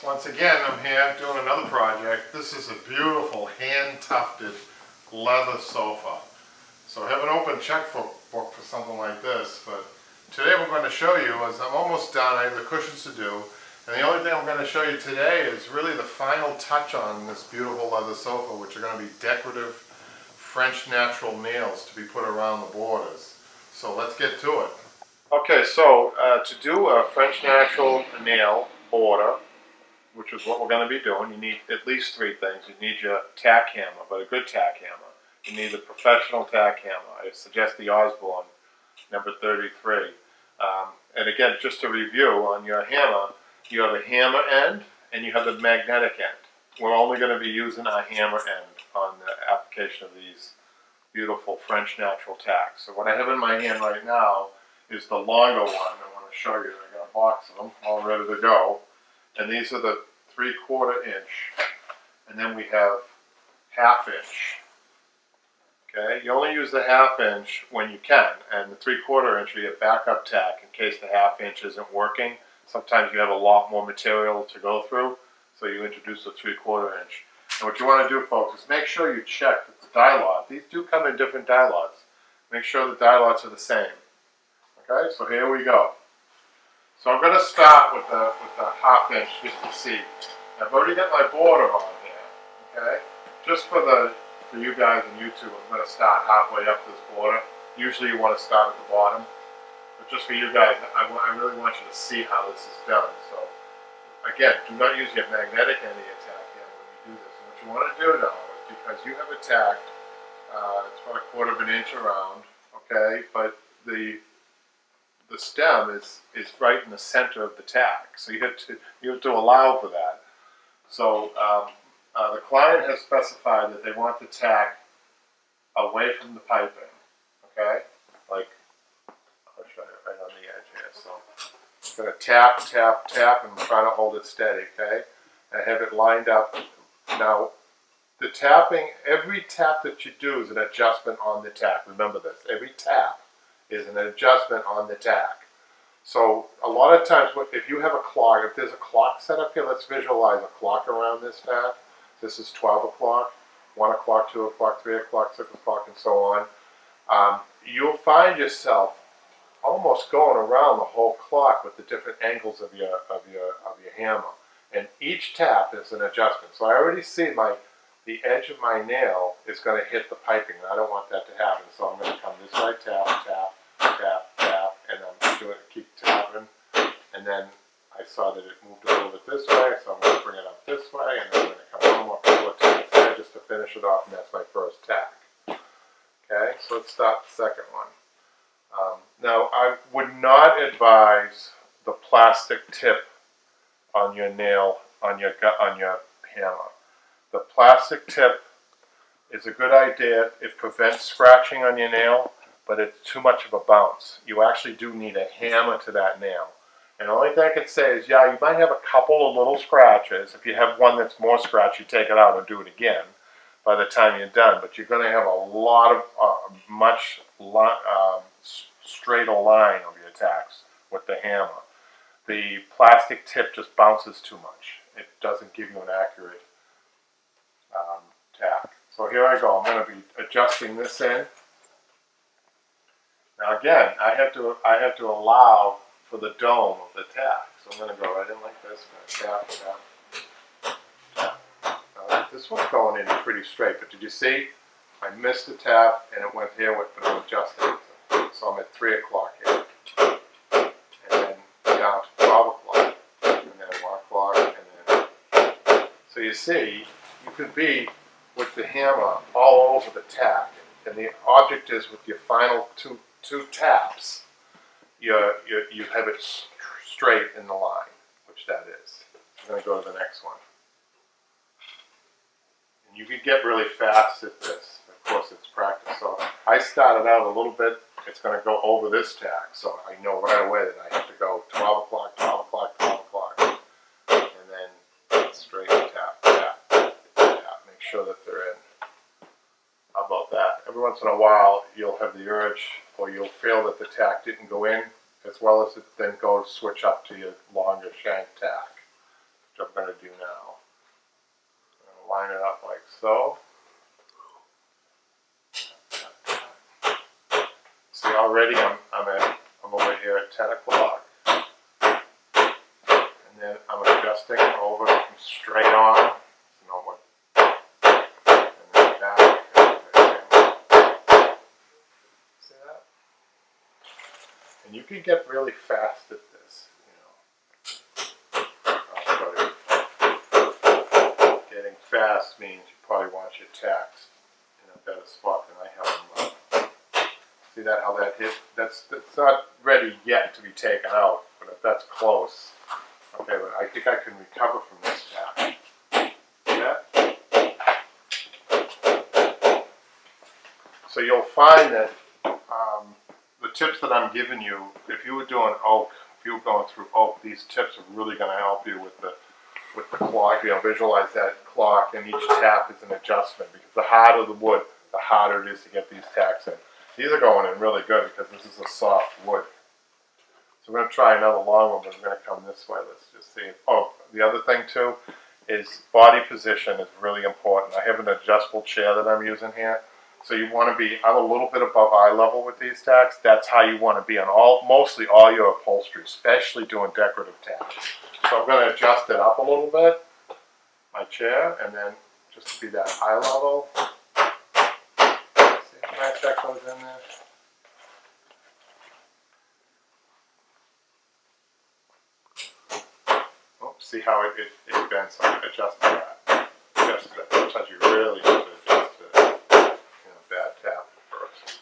Once again, I'm here doing another project. This is a beautiful hand-tufted leather sofa. So I have an open checkbook for something like this, but today we're going to show you, as I'm almost done, I have the cushions to do, and the only thing I'm going to show you today is really the final touch on this beautiful leather sofa, which are going to be decorative French natural nails to be put around the borders. So let's get to it. Okay, so to do a French natural nail border, which is what we're going to be doing, you need at least three things. You need your tack hammer, but a good tack hammer. You need a professional tack hammer. I suggest the Osborne number 33. And again, just to review on your hammer, you have a hammer end and you have the magnetic end. We're only going to be using a hammer end on the application of these beautiful French natural tacks. So what I have in my hand right now is the longer one. I want to show you. I got a box of them all ready to go. And these are the 3/4 inch. And then we have 1/2 inch. Okay, you only use the 1/2 inch when you can. And the 3/4 inch, you get backup tack in case the 1/2 inch isn't working. Sometimes you have a lot more material to go through, so you introduce the 3/4 inch. And what you want to do, folks, is make sure you check the die lot. These do come in different die lots. Make sure the die lots are the same. Okay, so here we go. So I'm going to start with the 1/2 inch just to see. I've already got my border on here. Okay, just for you guys on YouTube, I'm going to start halfway up this border. Usually you want to start at the bottom, but just for you guys, I really want you to see how this is done. So again, do not use your magnetic end of your tack hammer when you do this. And what you want to do now is, because you have a tack, it's about 1/4 inch around. Okay, but the stem is right in the center of the tack, so you have to allow for that. So the client has specified that they want the tack away from the piping. Okay, like I'll show you right on the edge here. So I'm going to tap, tap, tap, and try to hold it steady. Okay, and have it lined up. Now, the tapping, every tap that you do is an adjustment on the tack. Remember this: every tap is an adjustment on the tack. So a lot of times, if you have a clock, if there's a clock set up here, let's visualize a clock around this tack. This is 12 o'clock, 1 o'clock, 2 o'clock, 3 o'clock, 6 o'clock, and so on. You'll find yourself almost going around the whole clock with the different angles of your hammer. And each tap is an adjustment. So I already see the edge of my nail is going to hit the piping. I don't want that to happen. So I'm going to come this way, tap, tap, tap, tap, and I'm going to keep tapping. And then I saw that it moved a little bit this way, so I'm going to bring it up this way, and I'm going to come one more couple of taps there just to finish it off, and that's my first tack. Okay, so let's start the second one. Now, I would not advise the plastic tip on your nail, on your hammer. The plastic tip is a good idea. It prevents scratching on your nail, but it's too much of a bounce. You actually do need a hammer to that nail. And the only thing I can say is, yeah, you might have a couple of little scratches. If you have one that's more scratchy, take it out and do it again by the time you're done. But you're going to have a lot of much straighter line of your tacks with the hammer. The plastic tip just bounces too much. It doesn't give you an accurate tack. So here I go. I'm going to be adjusting this in. Now again, I have to allow for the dome of the tack. So I'm going to go right in like this. I'm going to tap, tap, tap. Now, this one's going in pretty straight, but did you see? I missed the tap and it went here, but I'm adjusting. So I'm at 3 o'clock here. And then down to 12 o'clock. And then 1 o'clock. And then. So you see, you could be with the hammer all over the tack. And the object is, with your final two taps, you have it straight in the line, which that is. I'm going to go to the next one. And you can get really fast at this. Of course, it's practice. So I started out a little bit. It's going to go over this tack, so I know right away that I have to go 12 o'clock, 12 o'clock, 12 o'clock. And then straight tap, tap, tap. Make sure that they're in. How about that? Every once in a while, you'll have the urge, or you'll feel that the tack didn't go in as well as it then go switch up to your longer shank tack. which I'm going to do now. I'm going to line it up like so. See, already I'm over here at 10 o'clock. And then I'm adjusting over from straight on. You know what? And then back. See that? And you can get really fast at this, you know. Getting fast means you probably want your tacks in a better spot than I have them. See that, how that hit? That's not ready yet to be taken out, but if that's close. Okay, but I think I can recover from this tack. See that? So you'll find that the tips that I'm giving you, if you were doing oak, if you were going through oak, these tips are really going to help you with the clock. You know, visualize that clock, and each tap is an adjustment, because the harder the wood, the harder it is to get these tacks in. These are going in really good because this is a soft wood. So we're going to try another long one, but we're going to come this way. Let's just see. Oh, the other thing too is body position is really important. I have an adjustable chair that I'm using here. So you want to be, I'm a little bit above eye level with these tacks. That's how you want to be on mostly all your upholstery, especially doing decorative tacks. So I'm going to adjust it up a little bit, my chair, and then just to be that eye level. See how nice that goes in there? See how it bends, so I adjust that. Adjust that. Sometimes you really have to adjust it. Bad tap first.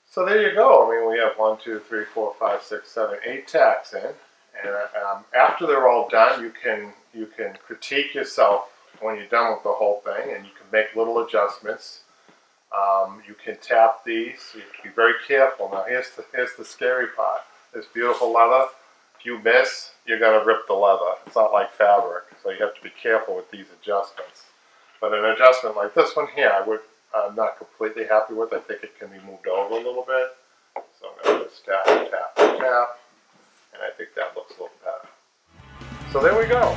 So there you go. I mean, we have 1, 2, 3, 4, 5, 6, 7, 8 tacks in. And after they're all done, you can critique yourself when you're done with the whole thing, and you can make little adjustments. You can tap these. You have to be very careful. Now here's the scary part. This beautiful leather. If you miss, you're going to rip the leather. It's not like fabric, so you have to be careful with these adjustments. But an adjustment like this one here, I'm not completely happy with. I think it can be moved over a little bit. So I'm going to just tap, tap, tap, and I think that looks a little better. So there we go.